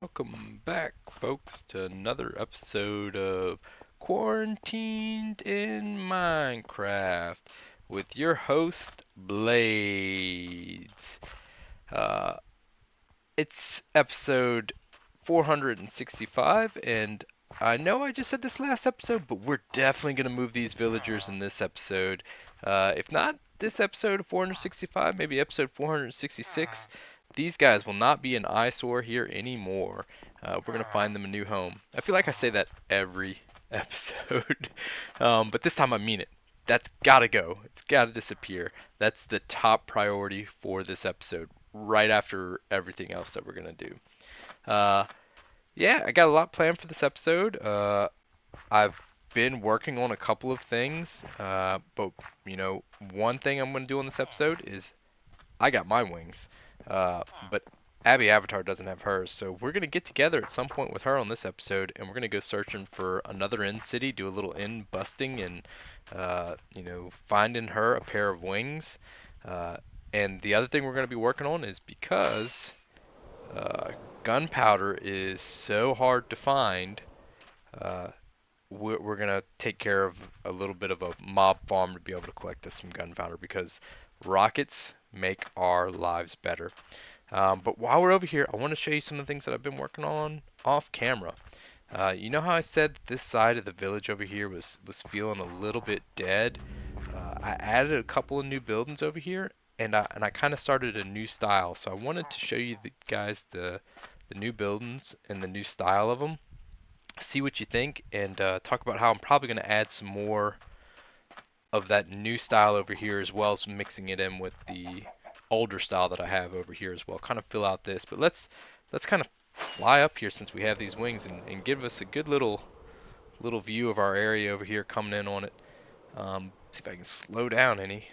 Welcome back, folks, to another episode of Quarantined in Minecraft with your host, Blades. Uh, it's episode 465, and I know I just said this last episode, but we're definitely going to move these villagers in this episode. If not this episode 465, maybe episode 466. These guys will not be an eyesore here anymore. We're going to find them a new home. I feel like I say that every episode, but this time I mean it. That's gotta go. It's gotta disappear. That's the top priority for this episode, right after everything else that we're gonna do. Uh, yeah, I got a lot planned for this episode. I've been working on a couple of things, but one thing I'm gonna do on this episode is I got my wings, but Abby Avatar doesn't have hers, so we're gonna get together at some point with her on this episode, and we're gonna go searching for another end city, do a little end busting, and finding her a pair of wings. Uh, and the other thing we're gonna be working on is because uh, gunpowder is so hard to find. Uh, we're gonna take care of a little bit of a mob farm to be able to collect us some gunpowder because rockets make our lives better. But while we're over here, I want to show you some of the things that I've been working on off camera. You know how I said that this side of the village over here was feeling a little bit dead? I added a couple of new buildings over here, and I kind of started a new style. So I wanted to show you guys the new buildings and the new style of them. See what you think, and talk about how I'm probably going to add some more of that new style over here as well as mixing it in with the older style that I have over here as well. Kind of fill out this, but let's kind of fly up here since we have these wings and give us a good little view of our area over here coming in on it. See if I can slow down any.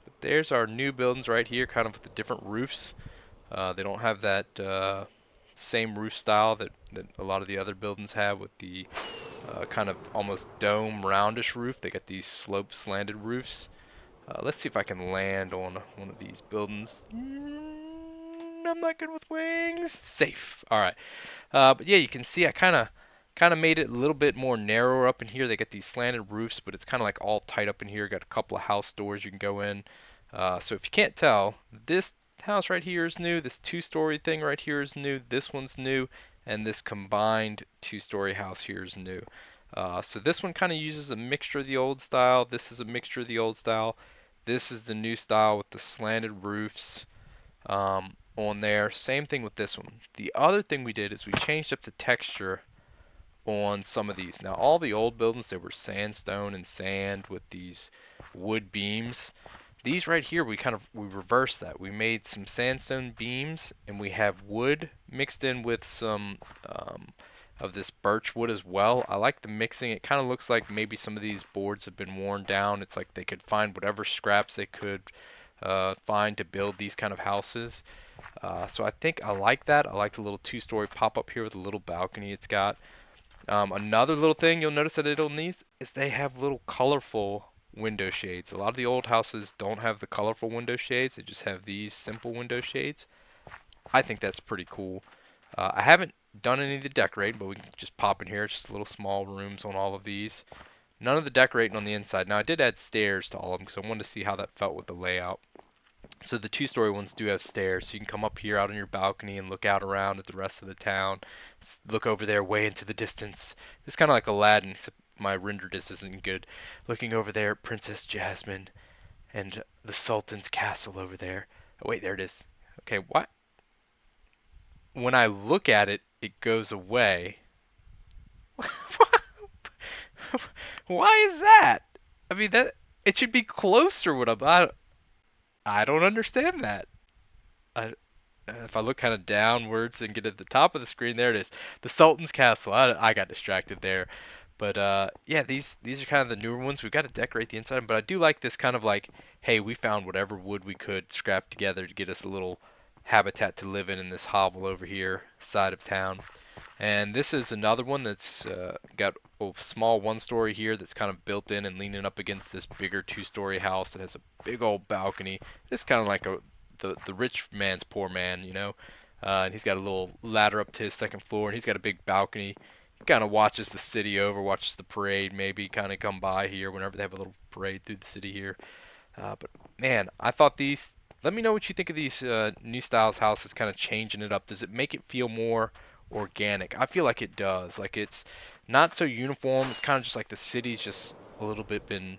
But there's our new buildings right here, kind of with the different roofs. They don't have that same roof style that a lot of the other buildings have with the kind of almost dome roundish roof. They got these slope slanted roofs. Let's see if I can land on one of these buildings. I'm not good with wings. Safe. All right. But yeah, you can see I kind of made it a little bit more narrower up in here. They got these slanted roofs, but it's kind of like all tight up in here. Got a couple of house doors you can go in. So if you can't tell, this house right here is new. This two-story thing right here is new. This one's new, and this combined two-story house here is new. So this one kind of uses a mixture of the old style. This is a mixture of the old style. This is the new style with the slanted roofs on there. Same thing with this one. The other thing we did is we changed up the texture on some of these. Now all the old buildings, they were sandstone and sand with these wood beams. These right here, we reversed that. We made some sandstone beams and we have wood mixed in with some of this birch wood as well. I like the mixing. It kind of looks like maybe some of these boards have been worn down. It's like they could find whatever scraps they could find to build these kind of houses. So I think I like that. I like the little two-story pop-up here with a little balcony it's got. Another little thing you'll notice that I did on these is they have little colorful window shades. A lot of the old houses don't have the colorful window shades. They just have these simple window shades. I think that's pretty cool. I haven't done any of the decorating, but we can just pop in here. It's just little small rooms on all of these. None of the decorating on the inside. Now I did add stairs to all of them because I wanted to see how that felt with the layout. So the two-story ones do have stairs, so you can come up here out on your balcony and look out around at the rest of the town. Look over there way into the distance. It's kind of like Aladdin, except my render distance isn't good. Looking over there at Princess Jasmine and the Sultan's castle over there. Oh wait, there it is. Okay, what? When I look at it, it goes away. Why is that? I mean that it should be closer when I don't understand that. I, if I look kind of downwards and get at the top of the screen, there it is. The Sultan's Castle. I got distracted there. But yeah, these are kind of the newer ones. We've got to decorate the inside, but I do like this kind of like, hey, we found whatever wood we could scrap together to get us a little habitat to live in this hovel over here, side of town. And this is another one that's got a small one-story here that's kind of built in and leaning up against this bigger two-story house that has a big old balcony. It's kind of like the rich man's poor man, you know. and he's got a little ladder up to his second floor, and he's got a big balcony. He kind of watches the city over, watches the parade, maybe kind of come by here whenever they have a little parade through the city here. But man, I thought these. Let me know what you think of these new styles houses, kind of changing it up. Does it make it feel more organic? I feel like it does. Like it's not so uniform. It's kind of just like the city's just a little bit been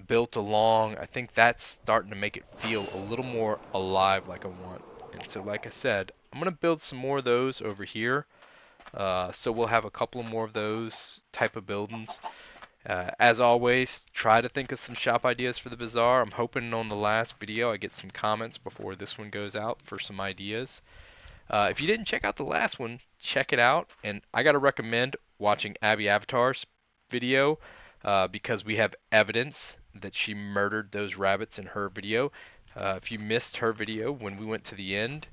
built along. I think that's starting to make it feel a little more alive, like I want. And so, like I said, I'm gonna build some more of those over here. So we'll have a couple more of those type of buildings. As always, try to think of some shop ideas for the bazaar. I'm hoping on the last video I get some comments before this one goes out for some ideas. If you didn't check out the last one, check it out. And I gotta recommend watching Abby Avatar's video because we have evidence that she murdered those rabbits in her video. If you missed her video when we went to the end,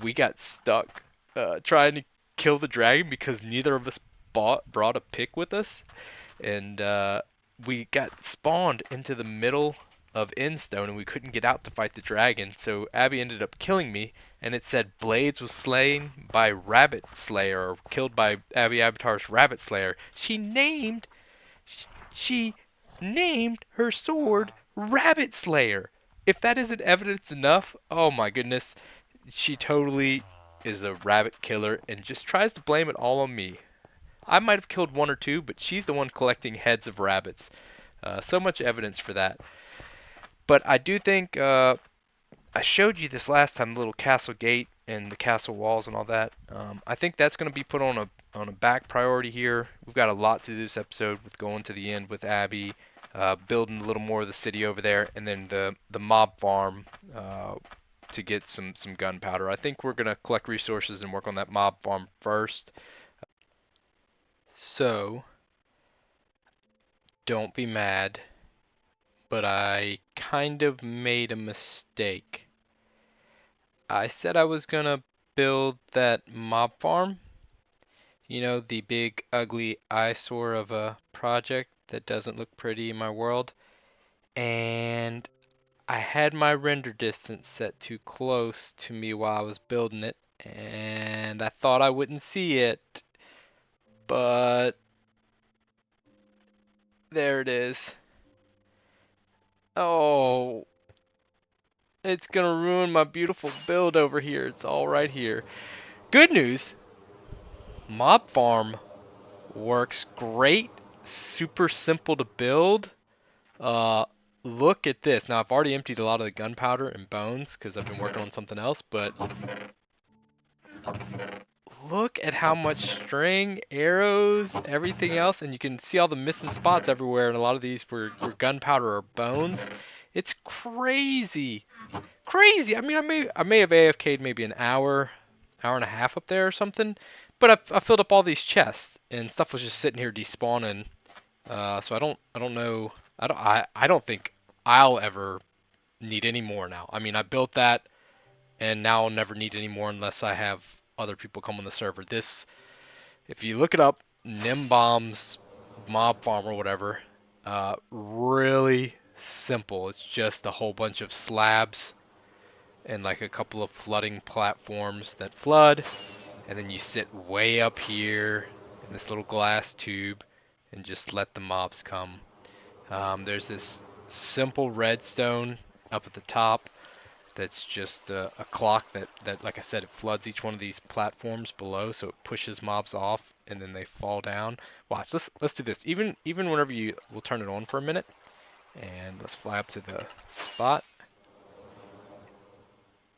we got stuck trying to kill the dragon because neither of us brought a pick with us, and we got spawned into the middle of Endstone and we couldn't get out to fight the dragon. So Abby ended up killing me, and it said Blades was slain by Rabbit Slayer, or killed by Abby Avatar's Rabbit Slayer. She named her sword Rabbit Slayer. If that isn't evidence enough, oh my goodness, she totally is a rabbit killer and just tries to blame it all on me. I might have killed one or two, but she's the one collecting heads of rabbits. So much evidence for that. But I do think I showed you this last time, the little castle gate and the castle walls and all that. I think that's going to be put on a back priority here. We've got a lot to do this episode with going to the end with Abby, building a little more of the city over there, and then the mob farm to get some gunpowder. I think we're going to collect resources and work on that mob farm first. So, don't be mad, but I kind of made a mistake. I said I was gonna build that mob farm. You know, the big ugly eyesore of a project that doesn't look pretty in my world. And I had my render distance set too close to me while I was building it, and I thought I wouldn't see it, but there it is. Oh, it's gonna ruin my beautiful build over here. It's all right here. Good news, Mob Farm works great, super simple to build. Uh, Look at this. Now I've already emptied a lot of the gunpowder and bones because I've been working on something else, but look at how much string, arrows, everything else, and you can see all the missing spots everywhere, and a lot of these were gunpowder or bones. It's crazy. Crazy. I mean, I may have AFK'd maybe an hour and a half up there or something, but I filled up all these chests and stuff was just sitting here despawning. So I don't know. I don't think I'll ever need any more now. I mean, I built that, and now I'll never need any more unless I have other people come on the server. This, if you look it up, Nimbomb's mob farm or whatever, really simple. It's just a whole bunch of slabs and like a couple of flooding platforms that flood, and then you sit way up here in this little glass tube and just let the mobs come. There's this simple redstone up at the top that's just a clock that, like I said, it floods each one of these platforms below, so it pushes mobs off and then they fall down. Watch, let's do this. Even whenever we'll turn it on for a minute, and let's fly up to the spot.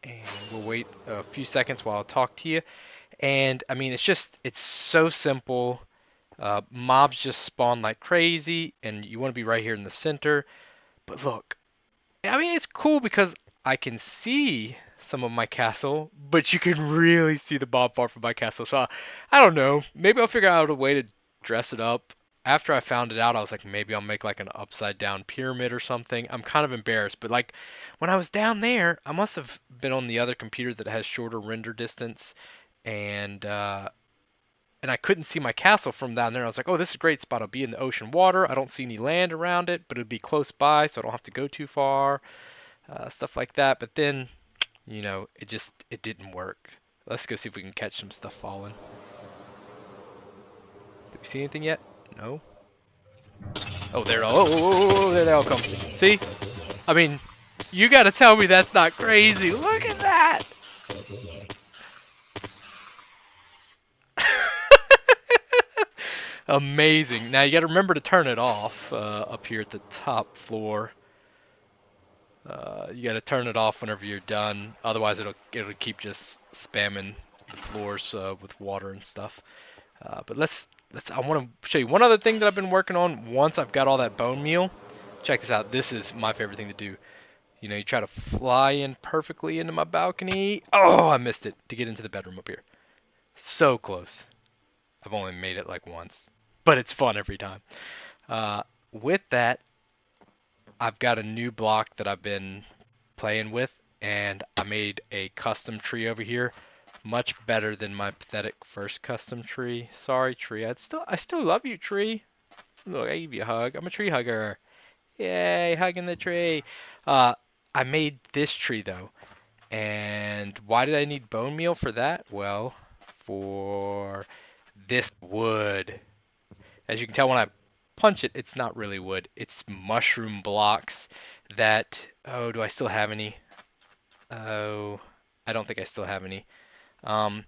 And we'll wait a few seconds while I talk to you. And I mean, it's so simple. Mobs just spawn like crazy, and you want to be right here in the center. But look, I mean, it's cool because I can see some of my castle, but you can really see the mob farm from my castle. So I don't know. Maybe I'll figure out a way to dress it up. After I found it out, I was like, maybe I'll make like an upside down pyramid or something. I'm kind of embarrassed, but like when I was down there, I must have been on the other computer that has shorter render distance, and I couldn't see my castle from down there. I was like, oh, this is a great spot. I'll be in the ocean water. I don't see any land around it, but it'll be close by, so I don't have to go too far. Stuff like that. But then it didn't work. Let's go see if we can catch some stuff falling. Did we see anything yet? No. Oh, there. Oh, there they all come. See? I mean, you gotta tell me that's not crazy. Look at that. Amazing. Now you gotta remember to turn it off up here at the top floor. You gotta turn it off whenever you're done. Otherwise, it'll keep just spamming the floors with water and stuff. But let's. I want to show you one other thing that I've been working on. Once I've got all that bone meal, check this out. This is my favorite thing to do. You try to fly in perfectly into my balcony. Oh, I missed it to get into the bedroom up here. So close. I've only made it like once, but it's fun every time. With that, I've got a new block that I've been playing with, and I made a custom tree over here. Much better than my pathetic first custom tree. Sorry, tree. I still love you, tree. Look, I give you a hug. I'm a tree hugger. Yay, hugging the tree. Uh, I made this tree though. And why did I need bone meal for that? Well, for this wood. As you can tell when I punch it, it's not really wood. It's mushroom blocks that, oh, do I still have any? Oh, I don't think I still have any. Um,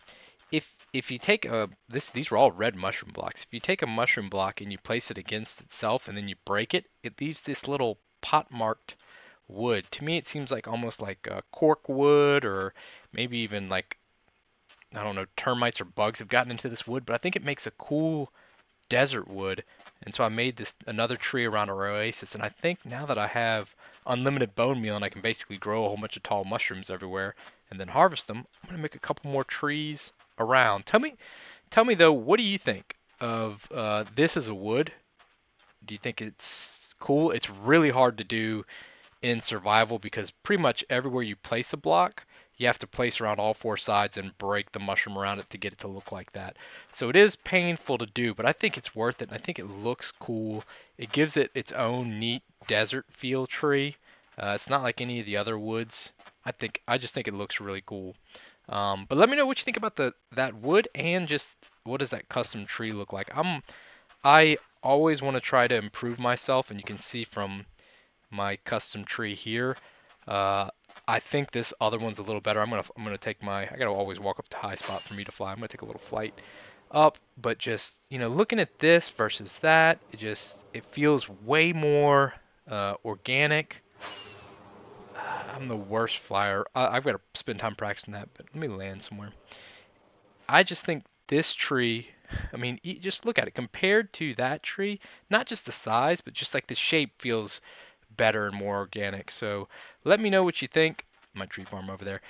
if you take these were all red mushroom blocks. If you take a mushroom block and you place it against itself and then you break it, it leaves this little pot marked wood. To me, it seems like almost like cork wood, or maybe even like, I don't know, termites or bugs have gotten into this wood. But I think it makes a cool desert wood. And so I made this another tree around our oasis, and I think now that I have unlimited bone meal and I can basically grow a whole bunch of tall mushrooms everywhere and then harvest them, I'm gonna make a couple more trees around. Tell me though, what do you think of this as a wood? Do you think it's cool? It's really hard to do in survival because pretty much everywhere you place a block, you have to place around all four sides and break the mushroom around it to get it to look like that. So it is painful to do, but I think it's worth it. I think it looks cool. It gives it its own neat desert feel tree. It's not like any of the other woods. I just think it looks really cool. But let me know what you think about that wood, and just what does that custom tree look like. I always want to try to improve myself, and you can see from my custom tree here. Uh, I think this other one's a little better. I'm gonna take my. I gotta always walk up to high spot for me to fly. I'm gonna take a little flight up, but just looking at this versus that, it feels way more organic. I'm the worst flyer. I've got to spend time practicing that, but let me land somewhere. I just think this tree, I mean, just look at it compared to that tree, not just the size, but just like the shape feels better and more organic. So let me know what you think. My tree farm over there,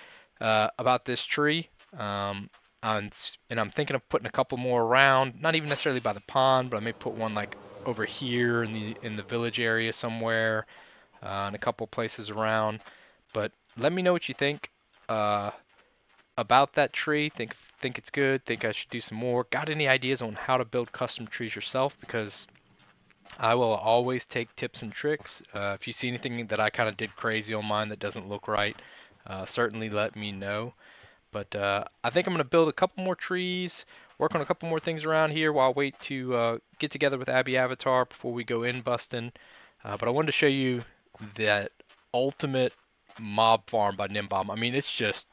about this tree. And I'm thinking of putting a couple more around, not even necessarily by the pond, but I may put one like over here in the village area somewhere, and a couple places around. But let me know what you think about that tree. Think it's good. Think I should do some more. Got any ideas on how to build custom trees yourself? Because I will always take tips and tricks. If you see anything that I kind of did crazy on mine that doesn't look right, certainly let me know. But I think I'm going to build a couple more trees, work on a couple more things around here while I wait to get together with Abby Avatar before we go in busting. But I wanted to show you that ultimate mob farm by Nimbom. I mean, it's just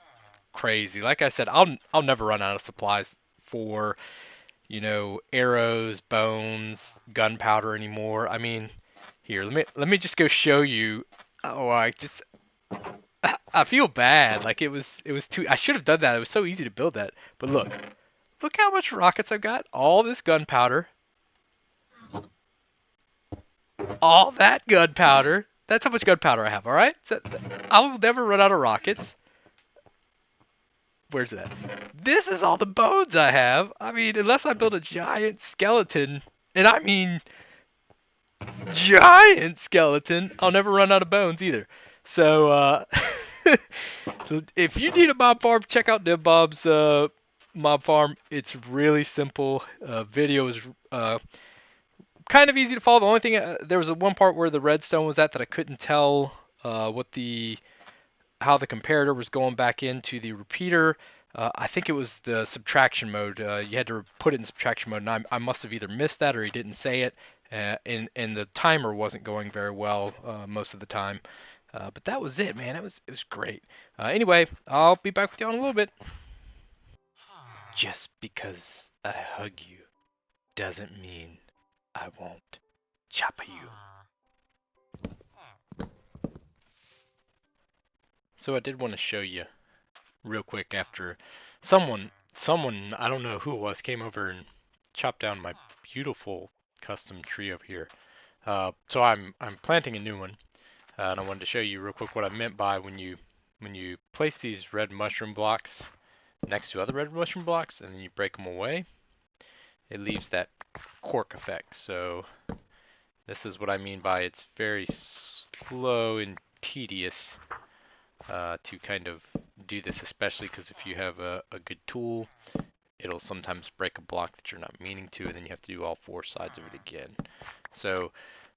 crazy. Like I said, I'll never run out of supplies for arrows, bones, gunpowder anymore. I mean, here, let me just go show you. Oh, I feel bad. Like it was too. I should have done that. It was so easy to build that. But look how much rockets I've got. All this gunpowder. All that gunpowder. That's how much gunpowder I have. All right. So I'll never run out of rockets. Where's that? This is all the bones I have. I mean, unless I build a giant skeleton, and I mean giant skeleton, I'll never run out of bones either. So, if you need a mob farm, check out Nimbom's mob farm. It's really simple. Video is kind of easy to follow. The only thing, there was one part where the redstone was at that I couldn't tell what the how the comparator was going back into the repeater. I think it was the subtraction mode. You had to put it in subtraction mode, and I must have either missed that or he didn't say it. And the timer wasn't going very well most of the time. But that was it, man. It was great. Anyway, I'll be back with you in a little bit. Just because I hug you doesn't mean I won't chop you. So I did want to show you real quick after someone I don't know who it was came over and chopped down my beautiful custom tree over here. So I'm planting a new one, and I wanted to show you real quick what I meant by when you place these red mushroom blocks next to other red mushroom blocks and then you break them away, it leaves that cork effect. So this is what I mean by it's very slow and tedious to kind of do this, especially because if you have a good tool, it'll sometimes break a block that you're not meaning to, and then you have to do all four sides of it again. So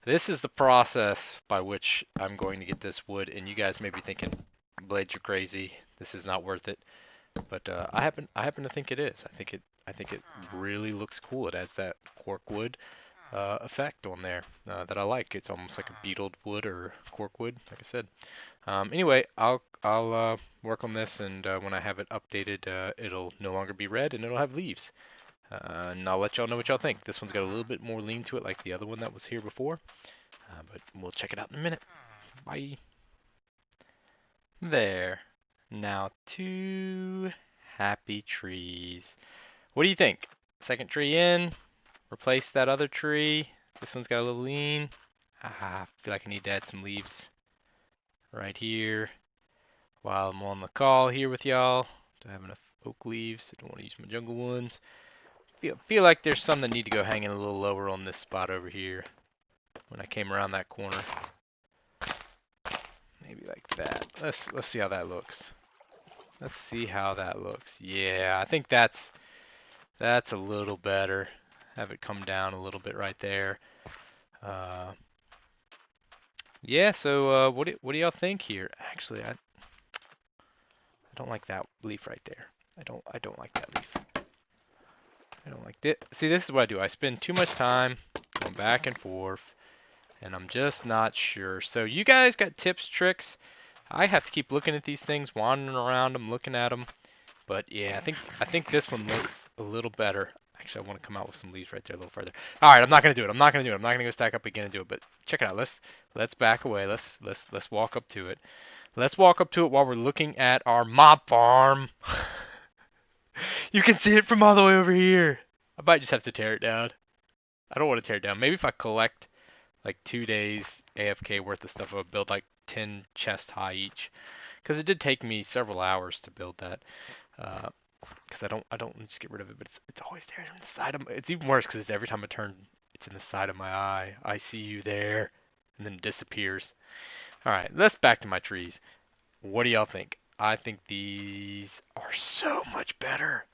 this is the process by which I'm going to get this wood, and you guys may be thinking, blades are crazy, this is not worth it, but I happen to think it is. I think it really looks cool. It has that cork wood effect on there that I like. It's almost like a beetled wood or cork wood, like I said. Anyway, I'll work on this, and when I have it updated, it'll no longer be red, and it'll have leaves. And I'll let y'all know what y'all think. This one's got a little bit more lean to it, like the other one that was here before. But we'll check it out in a minute. Bye. There. Now 2 happy trees. What do you think? Second tree in. Replace that other tree. This one's got a little lean. I feel like I need to add some leaves right here while I'm on the call here with y'all. Do I have enough oak leaves? I don't want to use my jungle ones. Feel like there's some that need to go hanging a little lower on this spot over here when I came around that corner. Maybe like that. Let's see how that looks. Let's see how that looks. Yeah, I think that's a little better. Have it come down a little bit right there. Yeah, so what do y'all think here? Actually, I don't like that leaf right there. I don't like that leaf. I don't like it. See, this is what I do. I spend too much time going back and forth, and I'm just not sure. So you guys got tips, tricks? I have to keep looking at these things, wandering around them, looking at them. But yeah, I think this one looks a little better. Actually, I want to come out with some leaves right there a little further. All right, I'm not gonna do it. I'm not gonna go stack up again and do it. But check it out. Let's back away. Let's walk up to it. Let's walk up to it while we're looking at our mob farm. You can see it from all the way over here. I might just have to tear it down. I don't want to tear it down. Maybe if I collect like 2 days AFK worth of stuff, I'll build like 10 chests high each. Because it did take me several hours to build that. Because I don't just get rid of it, but it's always there in the side of my, it's even worse because every time I turn, it's in the side of my eye. I see you there, and then it disappears. All right, let's back to my trees. What do y'all think? I think these are so much better.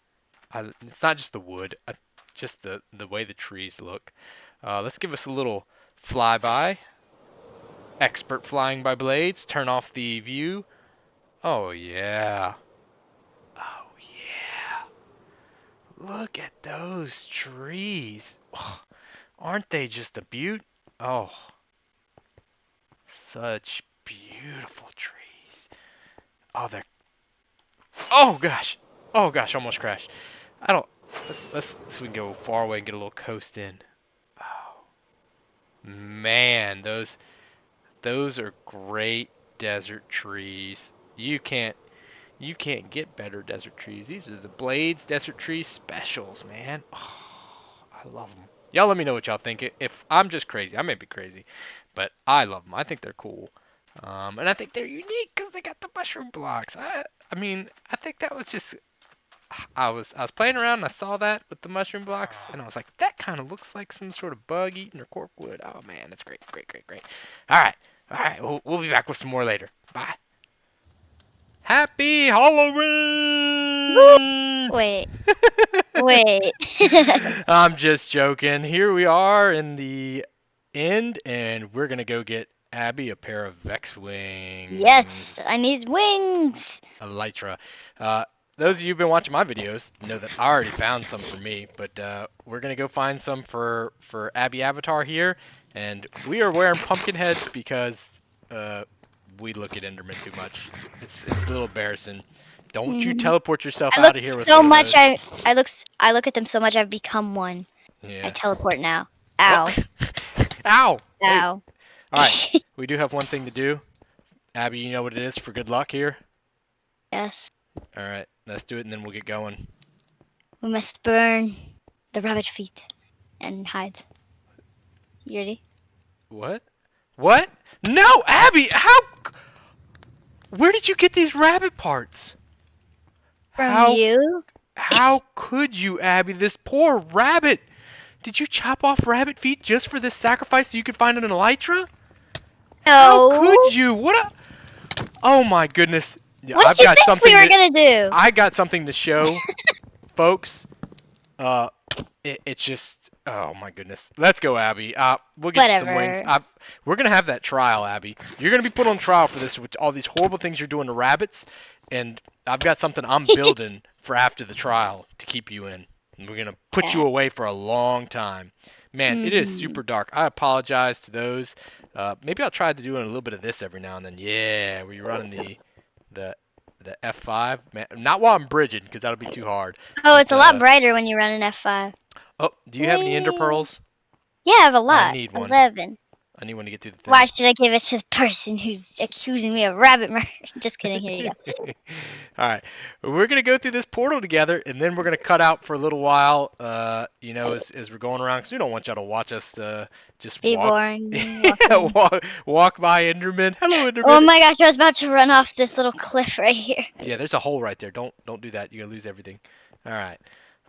It's not just the wood, just the way the trees look. Let's give us a little flyby. Expert flying by blades. Turn off the view. Oh yeah. Oh yeah. Look at those trees. Oh, aren't they just a beaut? Oh, such beautiful trees. Oh, they're. Oh gosh. Oh gosh, almost crashed. I don't. Let's so we can go far away and get a little coast in. Oh man, those are great desert trees. You can't get better desert trees. These are the Blades Desert Tree Specials, man. Oh, I love them. Y'all let me know what y'all think. If I'm just crazy, I may be crazy, but I love them. I think they're cool. And I think they're unique because they got the mushroom blocks. I mean, I think that was just I was playing around and I saw that with the mushroom blocks and I was like, that kind of looks like some sort of bug eating or corkwood. Oh man, that's great, great, great, great. All right, all right. We'll be back with some more later. Bye. Happy Woo! Halloween! Wait, wait. I'm just joking. Here we are in the end, and we're gonna go get Abby a pair of Vex wings. Yes, I need wings. Elytra. Those of you who've been watching my videos know that I already found some for me, but we're gonna go find some for Abby Avatar here, and we are wearing pumpkin heads because we look at Enderman too much. It's a little embarrassing. Don't you Mhm. teleport yourself I out look of here with so one of much. those. I look at them so much. I've become one. I Yeah. teleport now. Oh. Ow. Ow. Hey. Ow. All right. We do have one thing to do. Abby, you know what it is for good luck here? Yes. All right. Let's do it, and then we'll get going. We must burn the rabbit feet and hides. You ready? What? What? No, Abby! How? Where did you get these rabbit parts? From How? you? How could you, Abby? This poor rabbit! Did you chop off rabbit feet just for this sacrifice so you could find an elytra? How No. could you? What a... Oh my goodness. Yeah, What I've did you got think we something were to... gonna do? I got something to show, folks. Uh, it's just... Oh my goodness. Let's go, Abby. We'll get you some wings. Whatever. We're gonna have that trial, Abby. You're gonna be put on trial for this with all these horrible things you're doing to rabbits, and I've got something I'm building for after the trial to keep you in. And we're gonna put you Okay. away for a long time. Man, it is Mhm. super dark. I apologize to those. Maybe I'll try to do a little bit of this every now and then. Yeah, where you're running the the F5. Man, not while I'm bridging, because that'll be too hard. Oh, But it's a lot brighter when you run an F5. oh, do you have any ender Whee! pearls? Yeah, I have a I lot. need one. 11. I need one to get through the thing. Why should I give it to the person who's accusing me of rabbit murder? Just kidding. Here you go. All right, we're gonna go through this portal together, and then we're gonna cut out for a little while. As we're going around, because we don't want y'all to watch us just Be walk, boring. Walking. walk by Enderman. Hello, Oh Enderman. my gosh, I was about to run off this little cliff right here. Yeah, there's a hole right there. Don't do that. You're gonna lose everything. All right,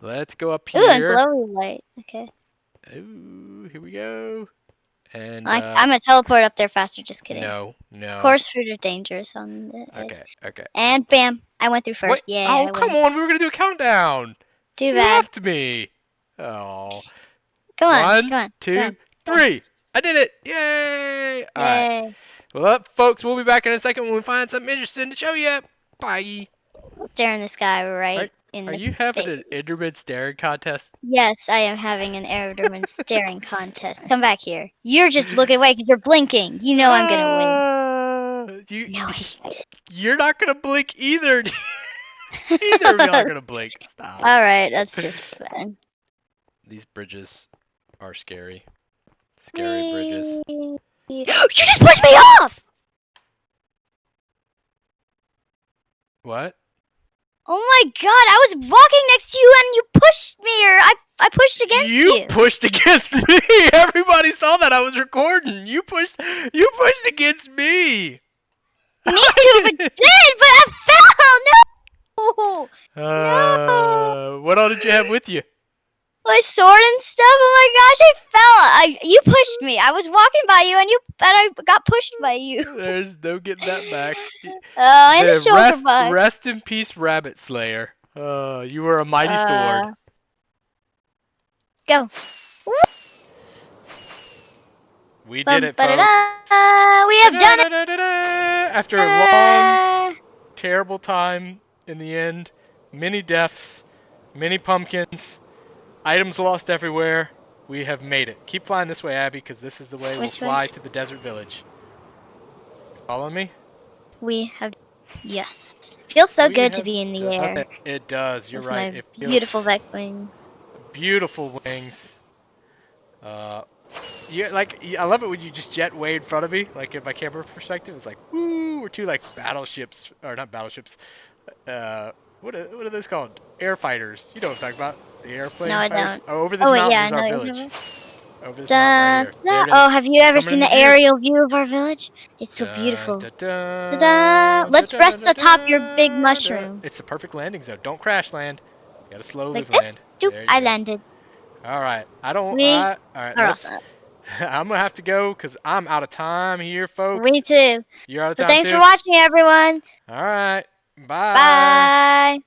let's go up Ooh, a here. glowy light. Okay. Ooh, here we go. And I'm gonna teleport up there faster. Just kidding. no. Course fruit are dangerous on the edge. Okay. And bam, I went through Wait. first. Yay, Oh, I come win. on. We were gonna do a countdown. Too You bad. left me. Oh. Come on, One, come on. two, Come on. three. I did it! Yay! All right. Yay. Well, folks, we'll be back in a second when we find something interesting to show you. Bye. Staring this guy right in Are the you having face. an Enderman staring contest? Yes, I am having an Enderman staring contest. Come back here. You're just looking away because you're blinking. You know I'm gonna win. No. You're not gonna blink either. Either of y'all are gonna blink. Stop. All right, that's just fun. These bridges are scary. Scary bridges. You just pushed me off! What? Oh my god, I was walking next to you and you pushed me, or I pushed against you. You pushed against me. Everybody saw that I was recording. You pushed against me. Me too, but did, but I fell. No. What all did you have with you? My sword and stuff. Oh my gosh, I fell. You pushed me. I was walking by you, and I got pushed by you. There's no getting that back. And a shoulder bug. Rest in peace, Rabbit Slayer. You were a mighty sword. Go. We did it, folks. We have done it. After a long, terrible time in the end, many deaths, many pumpkins, items lost everywhere, we have made it. Keep flying this way, Abby, because this is the way we'll fly to the desert village. Follow me? We have, yes. Feels so good to be in the air. It does, you're right. My beautiful Vex wings. Beautiful wings. I love it when you just jet way in front of me, like in my camera perspective. It's like, woo, we're two like battleships, or not battleships. What are those called? Air fighters. You know what I'm talking about? The airplane. No, I fighters. don't. Oh, over this mountain is our village. Over this mountain right here. Oh, have you ever seen the aerial view of our village? It's so beautiful. Let's rest atop your big mushroom. It's the perfect landing zone. Don't crash land. You gotta slowly Like land. this? I landed. All right. I don't. We all right. are awesome. I'm gonna have to go because I'm out of time here, folks. Me too. You're out of So time thanks too? for watching, everyone. All right. Bye. Bye.